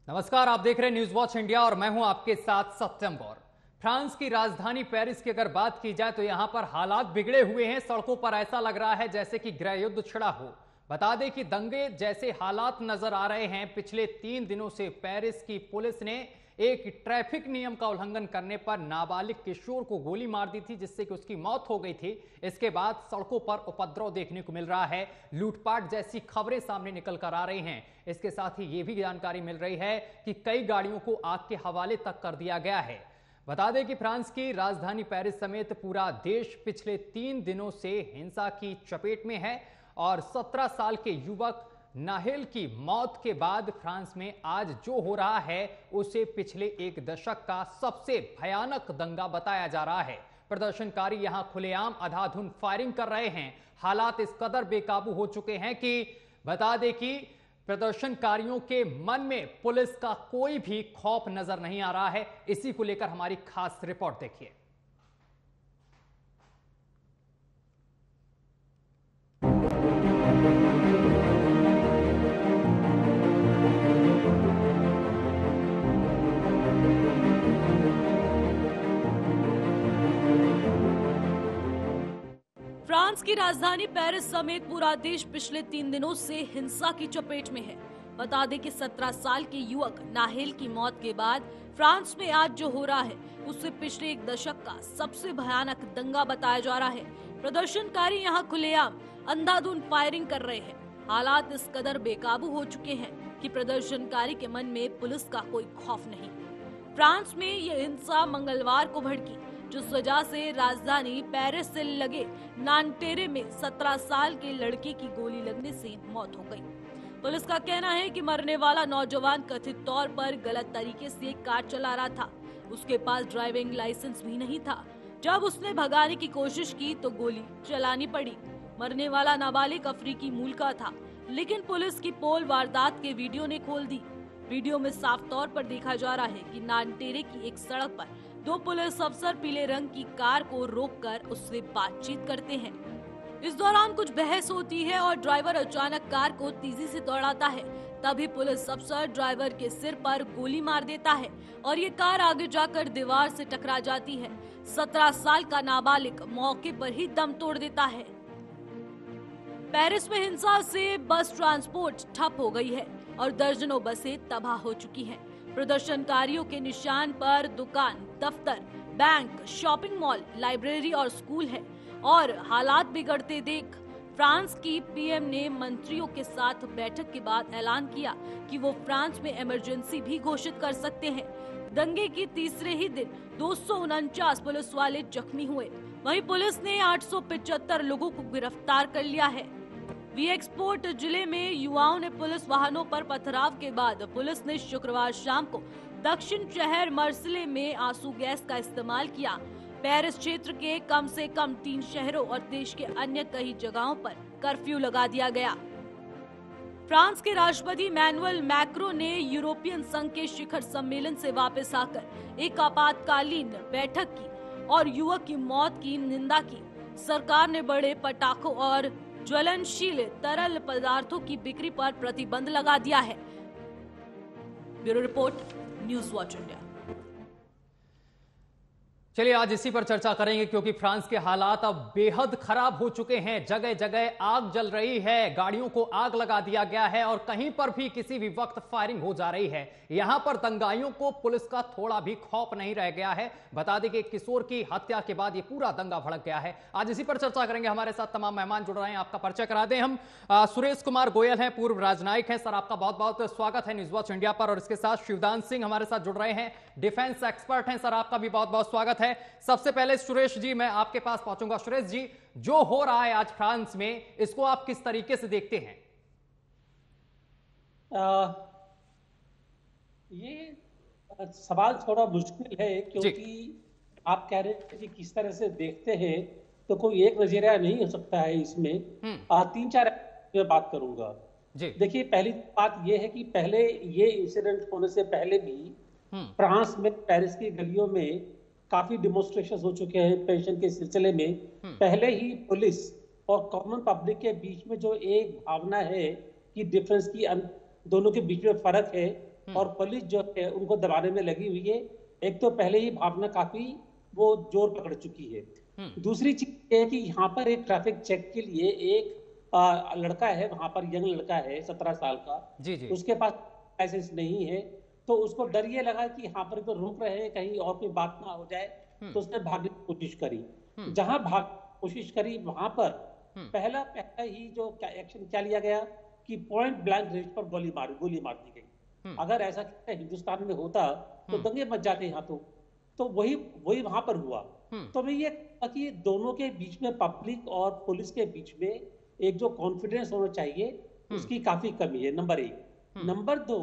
नमस्कार, आप देख रहे हैं न्यूज वॉच इंडिया और मैं हूं आपके साथ सत्यम गौर। फ्रांस की राजधानी पेरिस की अगर बात की जाए तो यहां पर हालात बिगड़े हुए हैं। सड़कों पर ऐसा लग रहा है जैसे कि गृह युद्ध छिड़ा हो। बता दें कि दंगे जैसे हालात नजर आ रहे हैं। पिछले 3 दिनों से पेरिस की पुलिस ने एक ट्रैफिक नियम का उल्लंघन करने पर नाबालिग किशोर को गोली मार दी थी, जिससे कि उसकी मौत हो गई थी। इसके बाद सड़कों पर उपद्रव देखने को मिल रहा है, लूटपाट जैसी खबरें सामने निकल कर आ रही हैं। इसके साथ ही यह भी जानकारी मिल रही है कि कई गाड़ियों को आग के हवाले तक कर दिया गया है। बता दें कि फ्रांस की राजधानी पेरिस समेत पूरा देश पिछले 3 दिनों से हिंसा की चपेट में है और 17 साल के युवक नाहेल की मौत के बाद फ्रांस में आज जो हो रहा है उसे पिछले एक दशक का सबसे भयानक दंगा बताया जा रहा है। प्रदर्शनकारी यहां खुलेआम अंधाधुंध फायरिंग कर रहे हैं। हालात इस कदर बेकाबू हो चुके हैं कि बता दें कि प्रदर्शनकारियों के मन में पुलिस का कोई भी खौफ नजर नहीं आ रहा है। इसी को लेकर हमारी खास रिपोर्ट देखिए। फ्रांस की राजधानी पेरिस समेत पूरा देश पिछले 3 दिनों से हिंसा की चपेट में है। बता दें कि 17 साल के युवक नाहेल की मौत के बाद फ्रांस में आज जो हो रहा है उससे पिछले एक दशक का सबसे भयानक दंगा बताया जा रहा है। प्रदर्शनकारी यहां खुलेआम अंधाधुंध फायरिंग कर रहे हैं। हालात इस कदर बेकाबू हो चुके हैं कि प्रदर्शनकारी के मन में पुलिस का कोई खौफ नहीं। फ्रांस में यह हिंसा मंगलवार को भड़की, जिस वजह से राजधानी पेरिस से लगे नानटेरे में 17 साल के लड़के की गोली लगने से मौत हो गई। पुलिस का कहना है कि मरने वाला नौजवान कथित तौर पर गलत तरीके से कार चला रहा था। उसके पास ड्राइविंग लाइसेंस भी नहीं था। जब उसने भगाने की कोशिश की तो गोली चलानी पड़ी। मरने वाला नाबालिग अफ्रीकी मूल का था, लेकिन पुलिस की पोल वारदात के वीडियो ने खोल दी। वीडियो में साफ तौर पर देखा जा रहा है कि नानटेरे की एक सड़क पर 2 पुलिस अफसर पीले रंग की कार को रोककर उससे बातचीत करते हैं। इस दौरान कुछ बहस होती है और ड्राइवर अचानक कार को तेजी से दौड़ाता है। तभी पुलिस अफसर ड्राइवर के सिर पर गोली मार देता है और ये कार आगे जाकर दीवार से टकरा जाती है। 17 साल का नाबालिग मौके पर ही दम तोड़ देता है। पेरिस में हिंसा से बस ट्रांसपोर्ट ठप हो गई है और दर्जनों बसें तबाह हो चुकी हैं। प्रदर्शनकारियों के निशान पर दुकान, दफ्तर, बैंक, शॉपिंग मॉल, लाइब्रेरी और स्कूल है और हालात बिगड़ते देख फ्रांस की पीएम ने मंत्रियों के साथ बैठक के बाद ऐलान किया कि वो फ्रांस में इमरजेंसी भी घोषित कर सकते हैं। दंगे की तीसरे ही दिन 249 पुलिस वाले जख्मी हुए। वहीं पुलिस ने 875 लोगों को गिरफ्तार कर लिया है। वीएक्सपोर्ट जिले में युवाओं ने पुलिस वाहनों पर पथराव के बाद पुलिस ने शुक्रवार शाम को दक्षिण शहर मर्सिले में आंसू गैस का इस्तेमाल किया। पेरिस क्षेत्र के कम से कम 3 शहरों और देश के अन्य कई जगहों पर कर्फ्यू लगा दिया गया। फ्रांस के राष्ट्रपति मैनुअल मैक्रो ने यूरोपियन संघ के शिखर सम्मेलन से वापस आकर एक आपातकालीन बैठक की और युवक की मौत की निंदा की। सरकार ने बड़े पटाखों और ज्वलनशील तरल पदार्थों की बिक्री पर प्रतिबंध लगा दिया है। Bureau report, news watch India. चलिए आज इसी पर चर्चा करेंगे क्योंकि फ्रांस के हालात अब बेहद खराब हो चुके हैं। जगह जगह आग जल रही है, गाड़ियों को आग लगा दिया गया है और कहीं पर भी किसी भी वक्त फायरिंग हो जा रही है। यहां पर दंगाइयों को पुलिस का थोड़ा भी खौफ नहीं रह गया है। बता दें कि किशोर की हत्या के बाद ये पूरा दंगा भड़क गया है। आज इसी पर चर्चा करेंगे। हमारे साथ तमाम मेहमान जुड़ रहे हैं। आपका परिचय करा दें हम। सुरेश कुमार गोयल हैं, पूर्व राजनयिक हैं। सर, आपका बहुत बहुत स्वागत है न्यूज वॉच इंडिया पर। और इसके साथ शिवदान सिंह हमारे साथ जुड़ रहे हैं, डिफेंस एक्सपर्ट हैं। सर, आपका भी बहुत बहुत स्वागत है। सबसे पहले सुरेश जी, मैं आपके पास पहुंचूंगा। सुरेश जी, जो हो रहा है आज फ्रांस में, इसको आप किस तरीके से देखते हैं? ये सवाल थोड़ा मुश्किल है क्योंकि आप कह रहे हैं कि किस तरह से देखते हैं, तो कोई एक नजरिया नहीं हो सकता है इसमें। 3-4 मैं बात करूंगा। देखिए, पहली बात यह है कि पहले ये इंसिडेंट होने से पहले भी फ्रांस में पेरिस की गलियों में काफी डिमोन्स्ट्रेशन हो चुके हैं पेंशन के सिलसिले में। पहले ही पुलिस और कॉमन पब्लिक के बीच में जो एक भावना है कि डिफरेंस की, दोनों के बीच में फर्क है, और पुलिस जो है उनको दबाने में लगी हुई है। एक तो पहले ही भावना काफी वो जोर पकड़ चुकी है। दूसरी चीज ये है कि यहाँ पर एक ट्रैफिक चेक के लिए एक लड़का है, वहां पर यंग लड़का है 17 साल का, उसके पास लाइसेंस नहीं है, तो उसको डर ये लगा कि यहाँ पर तो रुक रहे हैं कहीं और कोई बात ना हो जाए, तो उसने भागने की कोशिश करी। जहां भाग कोशिश करी वहां पर पहला ही जो एक्शन क्या लिया गया कि पॉइंट ब्लैंक रेंज पर गोली मार दी गई। अगर ऐसा हिंदुस्तान में होता तो दंगे मच जाते यहाँ। तो वही वहां पर हुआ। तो मैं ये कि दोनों के बीच में, पब्लिक और पुलिस के बीच में एक जो कॉन्फिडेंस होना चाहिए उसकी काफी कमी है, नंबर 1। नंबर 2,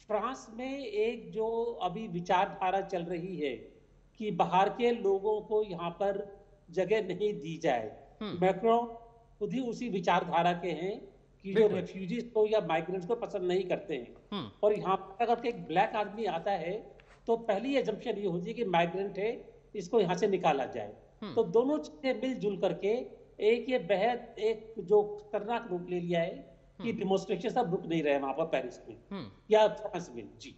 फ्रांस में एक जो अभी विचारधारा चल रही है कि बाहर के लोगों को यहाँ पर जगह नहीं दी जाए। मैक्रो खुद ही उसी विचारधारा के हैं कि जो रेफ्यूजीज को या माइग्रेंट्स को पसंद नहीं करते हैं। और यहाँ पर अगर एक ब्लैक आदमी आता है तो पहली एजम्पशन ये होती है कि माइग्रेंट है, इसको यहाँ से निकाला जाए। तो दोनों चीजें मिलजुल करके एक जो खतरनाक रूप ले लिया है कि डिमोन्स्ट्रेशन सब रुक नहीं रहे वहां पर पेरिस में या फ्रांस में। जी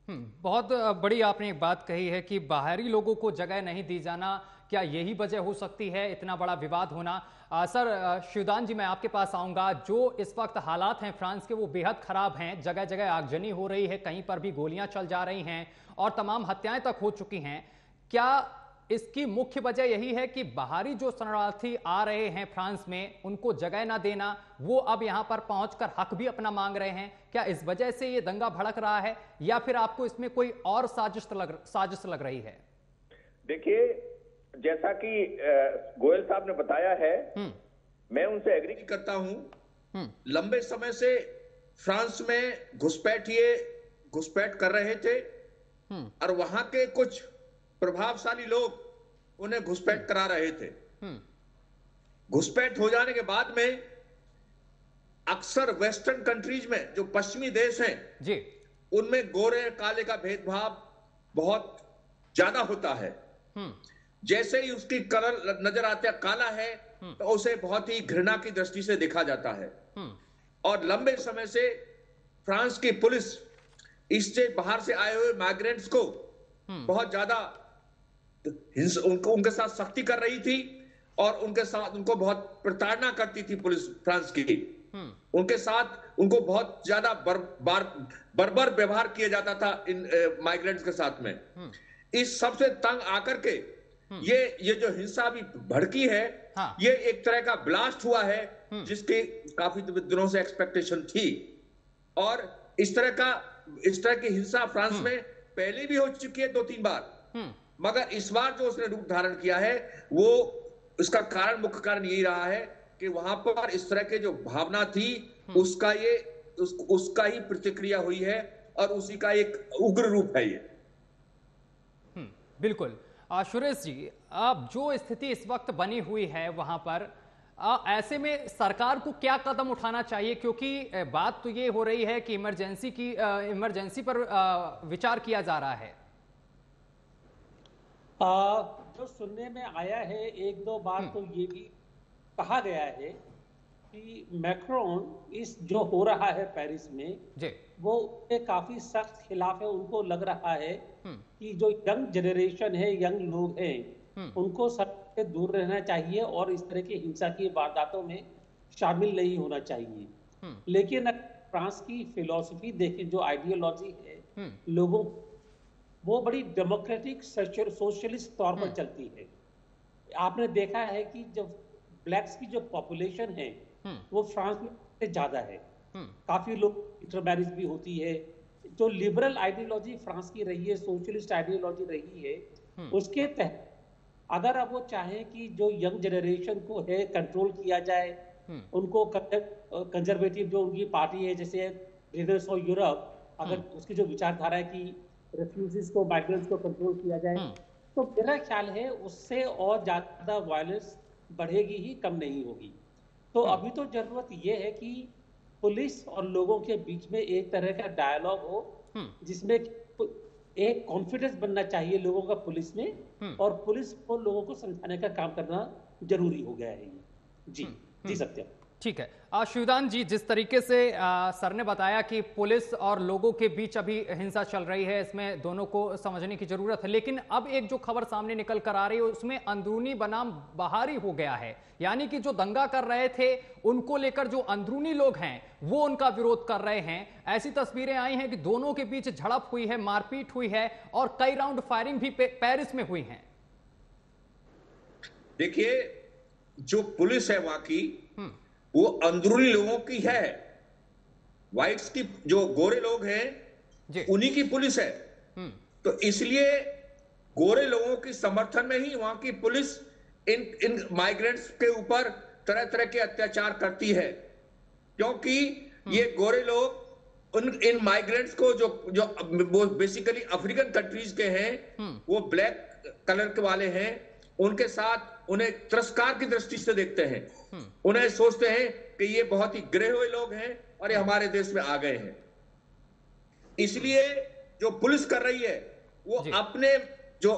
बहुत बड़ी आपने एक बात कही है कि बाहरी लोगों को जगह नहीं दी जाना, क्या यही वजह हो सकती है इतना बड़ा विवाद होना? सर शिवदान जी, मैं आपके पास आऊंगा। जो इस वक्त हालात हैं फ्रांस के वो बेहद खराब हैं, जगह जगह आगजनी हो रही है, कहीं पर भी गोलियां चल जा रही हैं और तमाम हत्याएं तक हो चुकी हैं। क्या इसकी मुख्य वजह यही है कि बाहरी जो शरणार्थी आ रहे हैं फ्रांस में उनको जगह ना देना, वो अब यहां पर पहुंचकर हक भी अपना मांग रहे हैं? क्या इस वजह से ये दंगा भड़क रहा है या फिर आपको इसमें कोई और साजिश लग रही है? देखिए, जैसा कि गोयल साहब ने बताया है, मैं उनसे एग्री करता हूं। लंबे समय से फ्रांस में घुसपैठ कर रहे थे और वहां के कुछ प्रभावशाली लोग उन्हें घुसपैठ करा रहे थे। घुसपैठ हो जाने के बाद में अक्सर वेस्टर्न कंट्रीज में, जो पश्चिमी देश हैं जी, उनमें गोरे काले का भेदभाव बहुत ज्यादा होता है। जैसे ही उसकी कलर नजर आता है काला है तो उसे बहुत ही घृणा की दृष्टि से देखा जाता है। और लंबे समय से फ्रांस की पुलिस इससे बाहर से आए हुए माइग्रेंट्स को बहुत ज्यादा उनके साथ सख्ती कर रही थी और उनको बहुत प्रताड़ना करती थी पुलिस फ्रांस की। उनके साथ उनको बहुत ज्यादा बर्बर व्यवहार किया जाता था इन माइग्रेंट्स के साथ में। इस सबसे तंग आकर के ये जो हिंसा अभी भड़की है, हाँ। ये एक तरह का ब्लास्ट हुआ है जिसकी काफी दिनों से एक्सपेक्टेशन थी। और इस तरह की हिंसा फ्रांस में पहले भी हो चुकी है 2-3 बार, मगर इस बार जो उसने रूप धारण किया है वो उसका मुख्य कारण यही रहा है कि वहां पर इस तरह के जो भावना थी उसका ही प्रतिक्रिया हुई है और उसी का एक उग्र रूप है ये। बिल्कुल। सुरेश जी, अब जो स्थिति इस वक्त बनी हुई है वहां पर, ऐसे में सरकार को क्या कदम उठाना चाहिए? क्योंकि बात तो ये हो रही है कि इमरजेंसी पर विचार किया जा रहा है। जो सुनने में आया है, 1-2 बार तो ये भी कहा गया है कि मैक्रोन इस जो हो रहा है पेरिस में वो काफी सख्त खिलाफ है। उनको लग रहा है कि जो यंग जनरेशन है, यंग लोग हैं, उनको सबसे दूर रहना चाहिए और इस तरह की हिंसा की वारदातों में शामिल नहीं होना चाहिए। लेकिन फ्रांस की फिलॉसफी देखें, जो आइडियोलॉजी है लोगों, वो बड़ी डेमोक्रेटिक सोशलिस्ट तौर पर चलती है। आपने देखा है कि जब ब्लैक्स की जो पॉपुलेशन है वो फ्रांस में ज्यादा है, काफी लोग इंटरमैरिज भी होती है। जो लिबरल आइडियोलॉजी फ्रांस की रही है, सोशलिस्ट आइडियोलॉजी रही है, उसके तहत अगर अब वो चाहें कि जो यंग जनरेशन को है कंट्रोल किया जाए, उनको कंजर्वेटिव जो उनकी पार्टी है जैसे लीडर्स ऑफ यूरोप, अगर उसकी जो विचारधारा है कि रेफ्यूजीज को, माइग्रेंट्स को कंट्रोल किया जाए, तो मेरा ख्याल है उससे और ज्यादा वायलेंस बढ़ेगी ही, कम नहीं होगी। तो अभी तो जरूरत यह है कि पुलिस और लोगों के बीच में एक तरह का डायलॉग हो जिसमें एक कॉन्फिडेंस बनना चाहिए लोगों का पुलिस में, और पुलिस को लोगों को समझाने का काम करना जरूरी हो गया है। जी सत्य। ठीक है। शिवदान जी, जिस तरीके से सर ने बताया कि पुलिस और लोगों के बीच अभी हिंसा चल रही है, इसमें दोनों को समझने की जरूरत है, लेकिन अब एक जो खबर सामने निकल कर आ रही है उसमें अंदरूनी बनाम बाहरी हो गया है। यानी कि जो दंगा कर रहे थे उनको लेकर जो अंदरूनी लोग हैं वो उनका विरोध कर रहे हैं। ऐसी तस्वीरें आई हैं कि दोनों के बीच झड़प हुई है, मारपीट हुई है और कई राउंड फायरिंग भी पेरिस में हुई है। देखिए, जो पुलिस है वहां की वो अंदरूनी लोगों की है। व्हाइट्स की, जो गोरे लोग हैं, उन्हीं की पुलिस है। तो इसलिए गोरे लोगों की समर्थन में ही वहां की पुलिस इन माइग्रेंट्स के ऊपर तरह तरह के अत्याचार करती है, क्योंकि ये गोरे लोग इन माइग्रेंट्स को जो बेसिकली अफ्रीकन कंट्रीज के हैं, वो ब्लैक कलर के वाले हैं, उनके साथ उन्हें तिरस्कार की दृष्टि से देखते हैं। उन्हें सोचते हैं कि ये बहुत ही गिरे हुए लोग हैं और ये हमारे देश में आ गए हैं। इसलिए जो पुलिस कर रही है वो अपने जो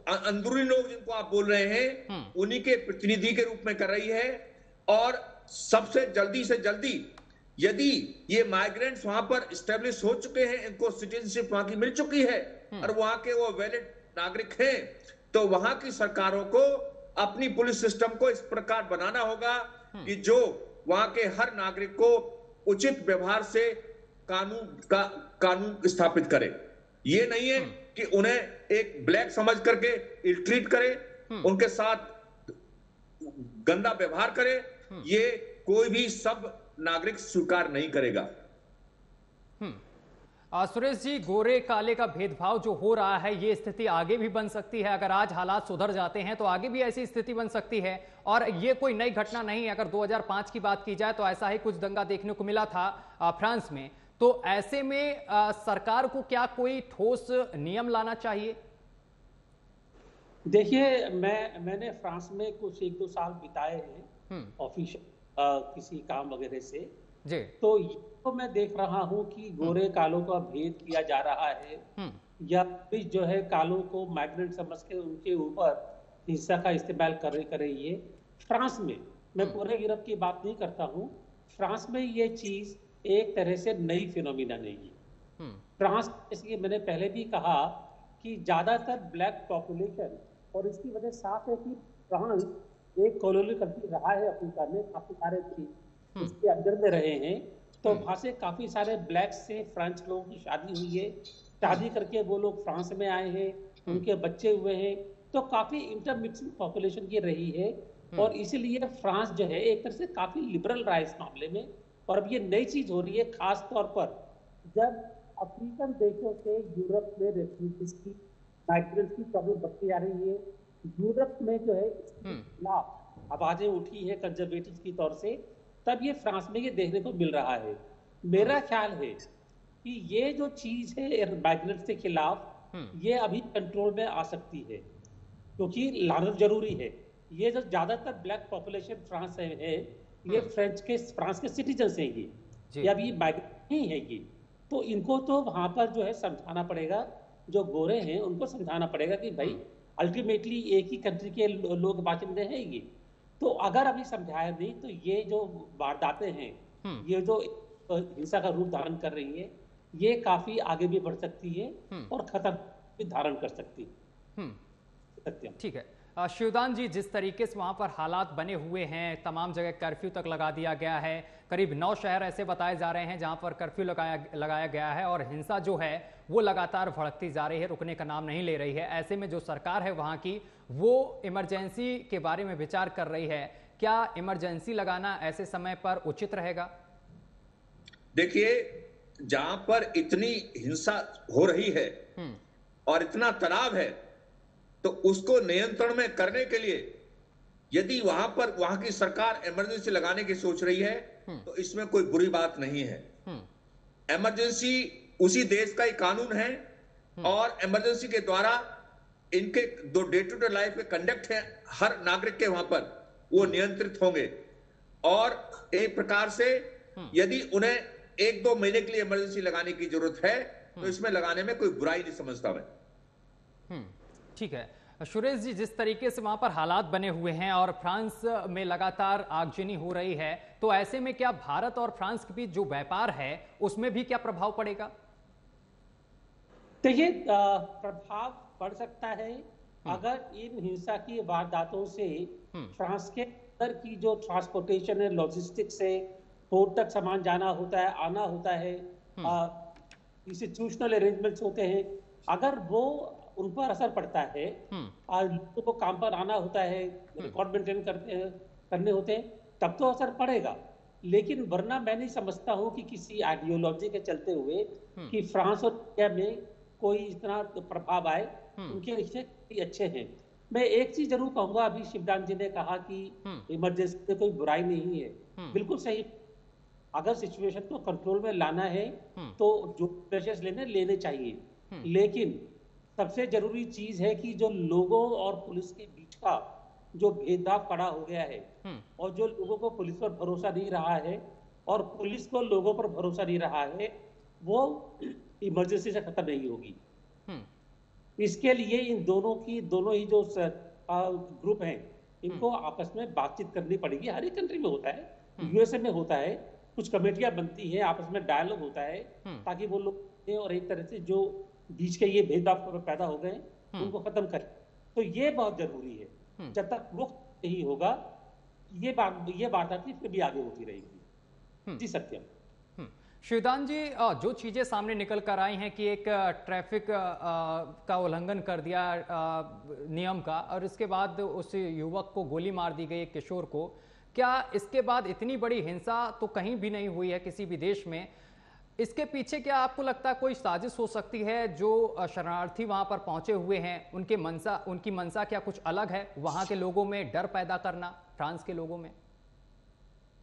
अंदरूनी लोग जिनको आप बोल रहे हैं उन्हीं के प्रतिनिधि के रूप में कर रही है। और सबसे जल्दी से जल्दी, यदि ये माइग्रेंट्स वहां पर स्टेब्लिश हो चुके हैं, इनको सिटीजनशिप वहां की मिल चुकी है और वहां के वो वैलिड नागरिक हैं, तो वहां की सरकारों को अपनी पुलिस सिस्टम को इस प्रकार बनाना होगा कि जो वहां के हर नागरिक को उचित व्यवहार से कानून स्थापित करे। ये नहीं है कि उन्हें एक ब्लैक समझ करके इल ट्रीट करे, उनके साथ गंदा व्यवहार करे। ये कोई भी सब नागरिक स्वीकार नहीं करेगा। सुरेश जी, गोरे काले का भेदभाव जो हो रहा है, ये स्थिति आगे भी बन सकती है। अगर आज हालात सुधर जाते हैं तो आगे भी ऐसी स्थिति बन सकती है। और ये कोई नई घटना नहीं है। अगर 2005 की बात की जाए तो ऐसा ही कुछ दंगा देखने को मिला था फ्रांस में। तो ऐसे में सरकार को क्या कोई ठोस नियम लाना चाहिए? देखिए, मैंने फ्रांस में कुछ 1-2 साल बिताए हैं ऑफिशियल किसी काम वगैरह से जी। तो मैं देख रहा हूं कि गोरे कालों का भेद किया जा रहा है, या फिर जो है कालों को माइग्रेंट समझ के उनके ऊपर हिंसा का इस्तेमाल कर रही है। फ्रांस में, मैं पूरे यूरोप की बात नहीं करता हूं, फ्रांस में ये चीज एक तरह से नई फिनोमिना नहीं है। फ्रांस, इसलिए मैंने पहले भी कहा कि ज्यादातर ब्लैक पॉपुलेशन, और इसकी वजह साफ है कि फ्रांस एक कॉलोनियल कंट्री रहा है अफ्रीका में, काफी सारे उसके अंदर में रहे हैं। तो वहां से काफी सारे ब्लैक से फ्रेंच लोगों की शादी हुई है, शादी करके वो लोग फ्रांस में आए हैं, उनके बच्चे हुए हैं। तो काफी इंटरमिक्सिंग पॉपुलेशन की रही है, और इसीलिए फ्रांस जो है एक तरह से काफी लिबरल रहा है इस मामले में। और अब ये नई चीज हो रही है, खास तौर पर जब अफ्रीकन देशों से यूरोप में रेफ्यूजीज की, माइग्रेंट्स की प्रॉब्लम बढ़ती जा रही है। यूरोप में जो है इसके खिलाफ आवाजें उठी है कंजर्वेटिव की तौर से, तब ये फ्रांस में ये देखने को मिल रहा है। मेरा ख्याल है कि ये जो चीज है माइग्रेंट्स के खिलाफ, ये अभी कंट्रोल में आ सकती है, क्योंकि लाना जरूरी है। ये जो ज्यादातर ब्लैक पॉपुलेशन फ्रांस है, ये फ्रांस के सिटीजन हैं ये अभी माइग्रेंट नहीं है ये। तो इनको तो वहां पर जो है समझाना पड़ेगा, जो गोरे हैं उनको समझाना पड़ेगा कि भाई अल्टीमेटली एक ही कंट्री के लोग बाशिंदे हैं ये। तो अगर अभी समझाया नहीं तो ये जो वारदातें हैं, ये जो हिंसा का रूप धारण कर रही है, ये काफी आगे भी बढ़ सकती है और खतरा भी धारण कर सकती है। ठीक है शिवदान जी, जिस तरीके से वहां पर हालात बने हुए हैं, तमाम जगह कर्फ्यू तक लगा दिया गया है। करीब 9 शहर ऐसे बताए जा रहे हैं जहां पर कर्फ्यू लगाया गया है, और हिंसा जो है वो लगातार भड़कती जा रही है, रुकने का नाम नहीं ले रही है। ऐसे में जो सरकार है वहां की, वो इमरजेंसी के बारे में विचार कर रही है। क्या इमरजेंसी लगाना ऐसे समय पर उचित रहेगा? देखिए, जहां पर इतनी हिंसा हो रही है और इतना तनाव है, तो उसको नियंत्रण में करने के लिए यदि वहां की सरकार इमरजेंसी लगाने की सोच रही है, तो इसमें कोई बुरी बात नहीं है। इमरजेंसी उसी देश का ही कानून है, और इमरजेंसी के द्वारा इनके दो डे टू डे लाइफ के कंडक्ट है हर नागरिक के, वहां पर वो नियंत्रित होंगे। और एक प्रकार से यदि उन्हें 1-2 महीने के लिए इमरजेंसी लगाने की जरूरत है, तो इसमें लगाने में कोई बुराई नहीं समझता मैं। ठीक है सुरेश जी, जिस तरीके से वहां पर हालात बने हुए हैं और फ्रांस में लगातार आगजनी हो रही है, तो ऐसे में क्या भारत और फ्रांस के बीच जो व्यापार है उसमें भी क्या प्रभाव पड़ेगा? देखिए, प्रभाव पड़ सकता है अगर इन हिंसा की वारदातों से फ्रांस के अंदर की जो ट्रांसपोर्टेशन है, लॉजिस्टिक्स है, पोर्ट तक सामान जाना होता है, आना होता है, इंस्टीट्यूशनल अरेंजमेंट्स होते हैं, अगर वो उन पर असर पड़ता है, लोगों को काम पर आना होता है, रिकॉर्ड मेंटेन करने होते हैं, तब तो असर पड़ेगा। लेकिन वरना मैं नहीं समझता हूं कि किसी आइडियोलॉजी के चलते हुए कि फ्रांस और इंडिया में कोई इतना प्रभाव आए। उनके रिश्ते अच्छे हैं। मैं एक चीज जरूर कहूंगा, अभी शिवदान जी ने कहा कि इमरजेंसी में कोई बुराई नहीं है, बिल्कुल सही। अगर सिचुएशन को कंट्रोल में लाना है तो जो मेजर्स लेने चाहिए, लेकिन सबसे जरूरी चीज है कि जो लोगों और पुलिस के बीच का जो भेदभाव खड़ा हो गया है और जो लोगों को पुलिस पर भरोसा नहीं रहा है और पुलिस को लोगों पर भरोसा नहीं रहा है, वो इमरजेंसी से खत्म नहीं होगी। इसके लिए इन दोनों ही जो ग्रुप हैं, इनको आपस में बातचीत करनी पड़ेगी। हर एक कंट्री में होता है, यूएसए में होता है, कुछ कमेटियां बनती है, आपस में डायलॉग होता है ताकि वो लोग और एक तरह से जो बीच के ये भेदभाव पैदा हो गए उनको खत्म करें। तो ये बहुत जरूरी है। जब तक वो नहीं होगा ये बात फिर भी आगे होती रहेगी। जी सत्यम। शिवदान जी, जो चीजें सामने निकल कर आई हैं कि एक ट्रैफिक का उल्लंघन कर दिया नियम का, और इसके बाद उस युवक को गोली मार दी गई, एक किशोर को, क्या इसके बाद इतनी बड़ी हिंसा तो कहीं भी नहीं हुई है किसी भी देश में? इसके पीछे क्या आपको लगता है कोई साजिश हो सकती है? जो शरणार्थी वहां पर पहुंचे हुए हैं उनकी मंशा क्या कुछ अलग है? वहां के लोगों में डर पैदा करना, फ्रांस के लोगों में?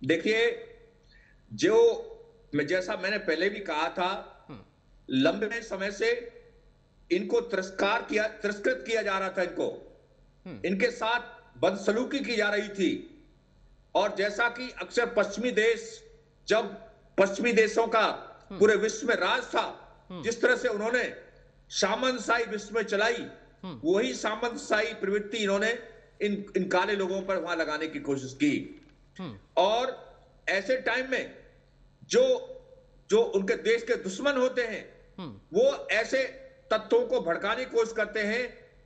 देखिए, जैसा मैंने पहले भी कहा था, लंबे समय से इनको तिरस्कृत किया जा रहा था, इनके साथ बदसलूकी की जा रही थी। और जैसा कि अक्सर जब पश्चिमी देशों का पूरे विश्व में राज था, जिस तरह से उन्होंने सामंतशाही विश्व में चलाई, वही सामंतशाही प्रवृत्ति इन्होंने इन काले लोगों पर वहां लगाने की कोशिश की। और ऐसे टाइम में जो उनके देश के दुश्मन होते हैं, वो ऐसे तत्वों को भड़काने की कोशिश करते हैं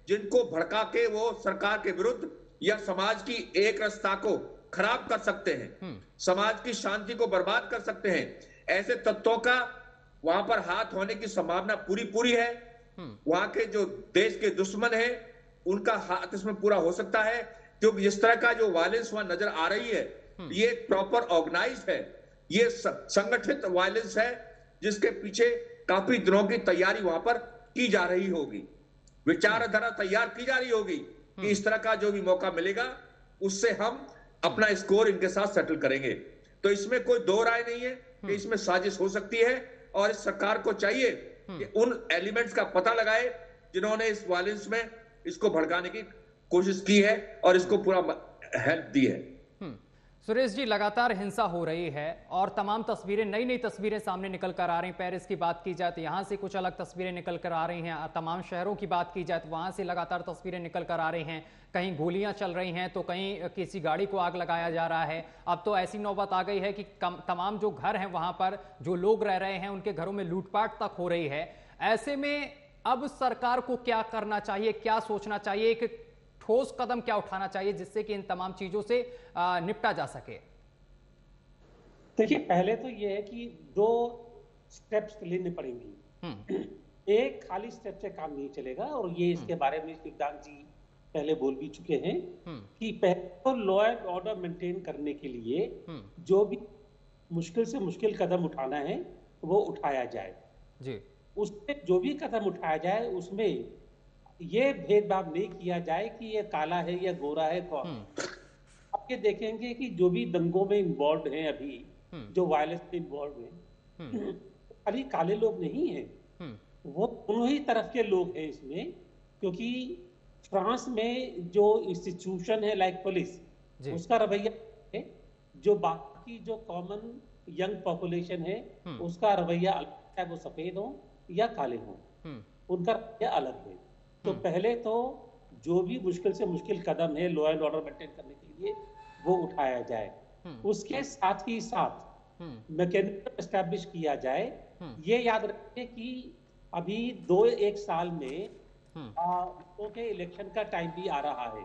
जिनको भड़का के वो सरकार के विरुद्ध या समाज की एक रसता को खराब कर सकते हैं, समाज की शांति को बर्बाद कर सकते हैं। ऐसे तत्वों का वहां पर हाथ होने की संभावना पूरी है। वहां के जो देश के दुश्मन हैं, उनका हाथ इसमें पूरा हो सकता है, क्योंकि जिस तरह का जो वायलेंस वहां नजर आ रही है, ये प्रॉपर ऑर्गेनाइज है, ये संगठित वायलेंस है, जिसके पीछे काफी दिनों की तैयारी वहां पर की जा रही होगी, विचारधारा तैयार की जा रही होगी कि इस तरह का जो भी मौका मिलेगा उससे हम अपना स्कोर इनके साथ सेटल करेंगे। तो इसमें कोई दो राय नहीं है कि इसमें साजिश हो सकती है, और इस सरकार को चाहिए कि उन एलिमेंट्स का पता लगाए जिन्होंने इस वायलेंस में इसको भड़काने की कोशिश की है और इसको पूरा हेल्प दी है। सुरेश जी, लगातार हिंसा हो रही है और तमाम तस्वीरें, नई तस्वीरें सामने निकल कर आ रही हैं। पेरिस की बात की जाए तो यहाँ से कुछ अलग तस्वीरें निकल कर आ रही हैं, तमाम शहरों की बात की जाए तो वहाँ से लगातार तस्वीरें निकल कर आ रही हैं। कहीं गोलियां चल रही हैं तो कहीं किसी गाड़ी को आग लगाया जा रहा है। अब तो ऐसी नौबत आ गई है कि तमाम जो घर हैं वहाँ पर जो लोग रह रहे हैं उनके घरों में लूटपाट तक हो रही है। ऐसे में अब सरकार को क्या करना चाहिए, क्या सोचना चाहिए, एक ठोस कदम क्या उठाना चाहिए जिससे कि इन तमाम चीजों से निपटा जा सके? देखिए, पहले तो ये है कि 2 स्टेप्स लेने पड़ेंगी। एक खाली स्टेप से काम नहीं चलेगा, और ये इसके बारे में शिवदान जी पहले बोल भी चुके हैं कि पहले तो लॉ एंड ऑर्डर मेंटेन करने के लिए जो भी मुश्किल से मुश्किल कदम उठाना है वो उठाया जाए जी। उसमें जो भी कदम उठाया जाए उसमें ये भेदभाव नहीं किया जाए कि ये काला है या गोरा है कौन। आप ये देखेंगे कि जो भी दंगों में इन्वॉल्व हैं, अभी जो वायलेंस में इन्वॉल्व हैं, खाली काले लोग नहीं हैं, वो दोनों ही तरफ के लोग हैं इसमें। क्योंकि फ्रांस में जो इंस्टीट्यूशन है लाइक पुलिस, उसका रवैया है, जो बाकी जो कॉमन यंग पॉपुलेशन है उसका रवैया अलग है, वो सफेद हो या काले हो, उनका रवैया अलग है। तो पहले तो जो भी मुश्किल से मुश्किल कदम है लॉ एंड ऑर्डर मेंटेन करने के लिए वो उठाया जाए। उसके साथ ही साथ मैकेनिज्म एस्टैब्लिश किया जाए। ये याद रखें कि अभी 2-1 साल में लोगों के इलेक्शन का टाइम भी आ रहा है,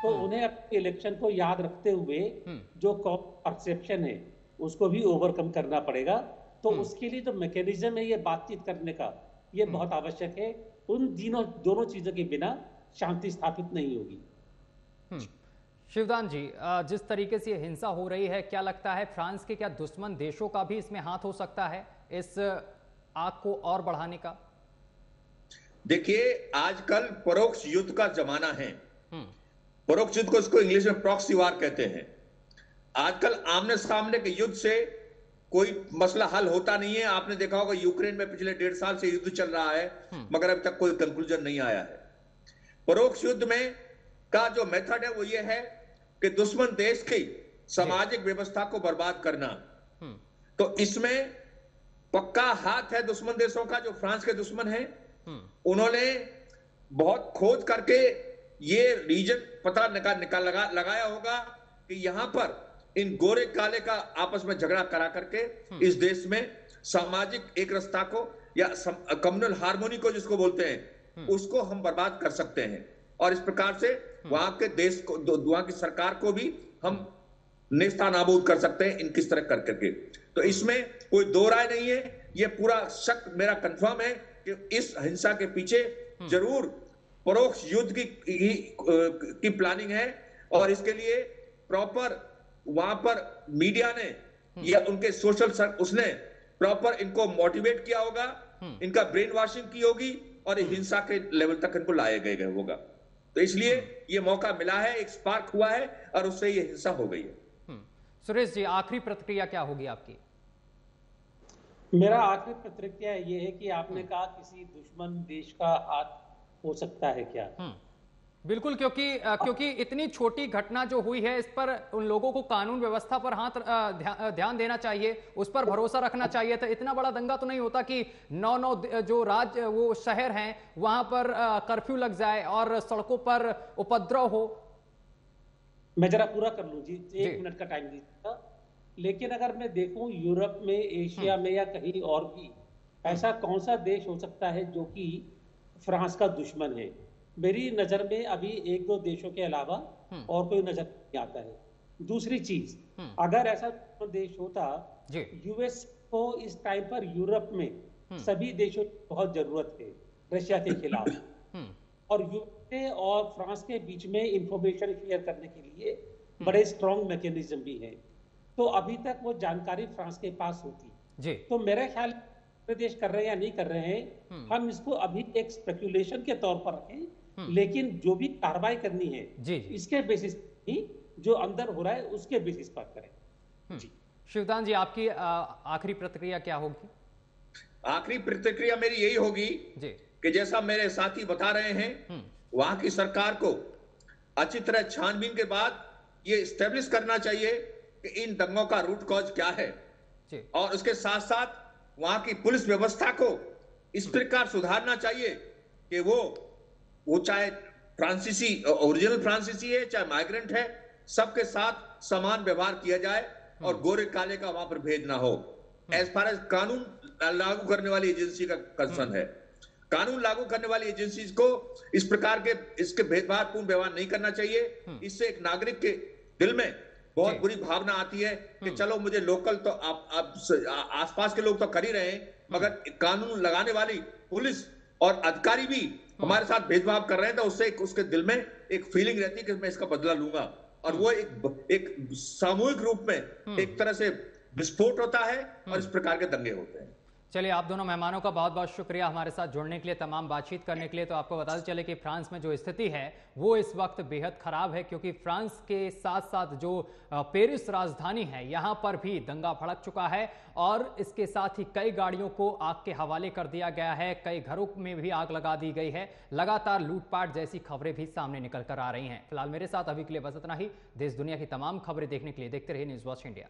तो उन्हें अपने इलेक्शन को याद रखते हुए जो परसेप्शन है उसको भी ओवरकम करना पड़ेगा। तो उसके लिए जो मैकेनिज्म है ये बातचीत करने का, ये बहुत आवश्यक है। उन दोनों चीजों के बिना शांति स्थापित नहीं होगी। शिवदान जी, जिस तरीके से हिंसा हो रही है, क्या लगता है फ्रांस के क्या दुश्मन देशों का भी इसमें हाथ हो सकता है इस आग को और बढ़ाने का? देखिए, आजकल परोक्ष युद्ध का जमाना है। परोक्ष युद्ध को इसको इंग्लिश में प्रॉक्सी वार कहते हैं। आजकल आमने सामने के युद्ध से कोई मसला हल होता नहीं है। आपने देखा होगा यूक्रेन में पिछले 1.5 साल से युद्ध चल रहा है, मगर अभी तक कोई कंक्लूजन नहीं आया है। परोक्ष युद्ध में का जो मेथड है वो ये है कि दुश्मन देश की सामाजिक व्यवस्था को बर्बाद करना। तो इसमें पक्का हाथ है दुश्मन देशों का। जो फ्रांस के दुश्मन हैं, उन्होंने बहुत खोज करके ये रीजन पता लगाया होगा कि यहां पर इन गोरे काले का आपस में झगड़ा करा करके इस देश में सामाजिक एकरसता को या कम्युनल हार्मोनी को जिसको बोलते हैं उसको हम बर्बाद कर सकते हैं। और इस प्रकार से वहां के देश को, वहां की सरकार को भी हम नेस्तनाबूद कर सकते हैं इन किस तरह कर करके। तो इसमें कोई दो राय नहीं है। यह पूरा शक मेरा कंफर्म है कि इस हिंसा के पीछे जरूर परोक्ष युद्ध की प्लानिंग है। और इसके लिए प्रॉपर वहां पर मीडिया ने या उनके सोशल उसने प्रॉपर इनको मोटिवेट किया होगा, इनका ब्रेन वॉशिंग की होगी और हिंसा के लेवल तक इनको लाया गया होगा। तो इसलिए ये मौका मिला है, एक स्पार्क हुआ है और उससे ये हिंसा हो गई है। सुरेश जी, आखिरी प्रतिक्रिया क्या होगी आपकी? मेरा आखिरी प्रतिक्रिया ये है कि आपने कहा किसी दुश्मन देश का हाथ हो सकता है क्या? बिल्कुल, क्योंकि इतनी छोटी घटना जो हुई है इस पर उन लोगों को कानून व्यवस्था पर ध्यान देना चाहिए, उस पर भरोसा रखना चाहिए था। इतना बड़ा दंगा तो नहीं होता कि 9 जो राज्य वो शहर हैं वहां पर कर्फ्यू लग जाए और सड़कों पर उपद्रव हो। मैं जरा पूरा कर लूं जी, 1 मिनट का टाइम दीजिएगा। लेकिन अगर मैं देखूं यूरोप में, एशिया में या कहीं और भी, ऐसा कौन सा देश हो सकता है जो कि फ्रांस का दुश्मन है? मेरी नजर में अभी 1-2 देशों के अलावा और कोई नजर नहीं आता है। दूसरी चीज, अगर ऐसा देश होता, यूएस को इस टाइम पर यूरोप में सभी देशों की बहुत जरूरत है रशिया के खिलाफ। और यूएसए और फ्रांस के बीच में इंफॉर्मेशन शेयर करने के लिए बड़े स्ट्रॉन्ग मैकेनिज्म भी है। तो अभी तक वो जानकारी फ्रांस के पास होती। तो मेरे ख्याल देश कर रहे हैं या नहीं कर रहे हैं, हम इसको अभी एक स्पेकुलेशन के तौर पर रखें, लेकिन जो भी कार्रवाई करनी है इसके बेसिस ही, जो अंदर हो रहा है उसके बेसिस पर करें। जी शिवदान जी, आपकी आखिरी प्रतिक्रिया क्या होगी? आखिरी प्रतिक्रिया मेरी यही होगी कि जैसा मेरे साथी बता रहे हैं, वहां की सरकार को अच्छी तरह छानबीन के बाद ये स्टेब्लिश करना चाहिए कि इन दंगों का रूट कॉज क्या है। और उसके साथ साथ वहां की पुलिस व्यवस्था को इस प्रकार सुधारना चाहिए कि वो चाहे फ्रांसीसी, ओरिजिनल फ्रांसीसी है, चाहे माइग्रेंट है, सबके साथ समान व्यवहार किया जाए और गोरे काले का वहां पर भेद ना हो। एज फार एज कानून लागू करने वाली एजेंसी का कंसर्न है, कानून लागू करने वाली एजेंसी को इस प्रकार के इसके भेदभावपूर्ण व्यवहार नहीं करना चाहिए। इससे एक नागरिक के दिल में बहुत बुरी भावना आती है कि चलो मुझे लोकल तो आप आसपास के लोग तो कर ही रहे हैं, मगर कानून लगाने वाली पुलिस और अधिकारी भी हमारे साथ भेदभाव कर रहे हैं, तो उससे उसके दिल में एक फीलिंग रहती है कि मैं इसका बदला लूंगा। और वो एक सामूहिक रूप में एक तरह से विस्फोट होता है और इस प्रकार के दंगे होते हैं। चलिए, आप दोनों मेहमानों का बहुत बहुत शुक्रिया हमारे साथ जुड़ने के लिए, तमाम बातचीत करने के लिए। तो आपको बताते चले कि फ्रांस में जो स्थिति है वो इस वक्त बेहद खराब है, क्योंकि फ्रांस के साथ साथ जो पेरिस राजधानी है यहाँ पर भी दंगा भड़क चुका है और इसके साथ ही कई गाड़ियों को आग के हवाले कर दिया गया है, कई घरों में भी आग लगा दी गई है। लगातार लूटपाट जैसी खबरें भी सामने निकल कर आ रही हैं। फिलहाल मेरे साथ अभी के लिए बस इतना ही। देश दुनिया की तमाम खबरें देखने के लिए देखते रहिए न्यूज़ वॉच इंडिया।